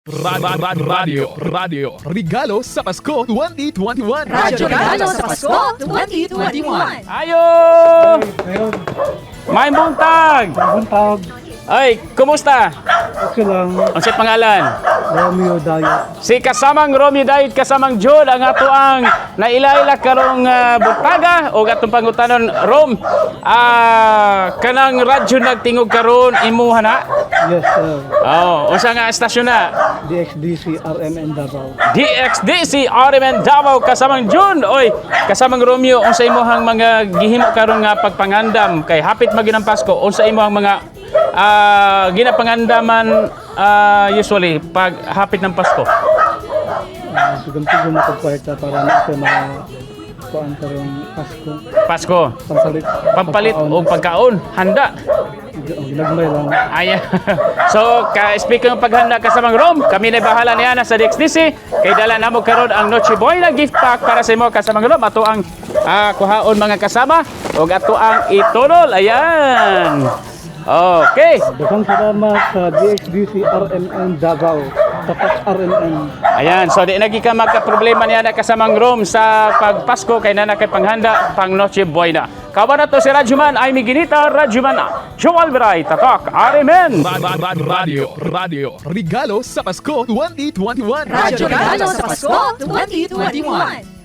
Radio Regalo sa Pasko 2021. Radyo Regalo sa Pasko 2021. Ayo! Ayun, May buntag! buntag. Ay, kumusta? Okay lang. Ang sa pangalan? Romeo Diet. Si kasamang Romeo David, kasamang Jod, ang ato ang nailaila karong buntaga o atong pangutanon Rom. Kanang radyo nagtingog karon imuha na. Yes, sir. Oh, usa nga estasyon na? DXDC RMN Davao. DXDC RMN Davao kasamang Jun. Oy, kasamang Romeo, unsa imong mga gihimo karon nga pagpangandam kay hapit magin ang Pasko, unsa imong mga ginapangandaman usually pag hapit ng Pasko? Sigam-sigam makapwarta para na ito mga kuan karong Pasko. Pasko, Pampalit. pampalit o pagkaon, handa. Ginagmay lang. Ayan. So, speaking ng paghanda kasamang Rom, kami na bahala niya na sa DXDC. Kay dala na mo karon ang Noche Buena gift pack para sa imo kasamang Rom. Ato ang kuhaon mga kasama o ato ang itunol. Ayan. Okay. Daghang salamat sa DXDC RMN Davao. Tapat RMN. Ayan, so di nagi ka magka-problema niya na kasamang Rom sa pagpasko kay nana kay panghanda pang Noche Buena. Kawan na to si Radyoman ay Miginita, Radyoman Joel Beray, Tatak, Arimen. Radio Regalo sa Pasko 2021. Radyo Regalo sa Pasko 2021.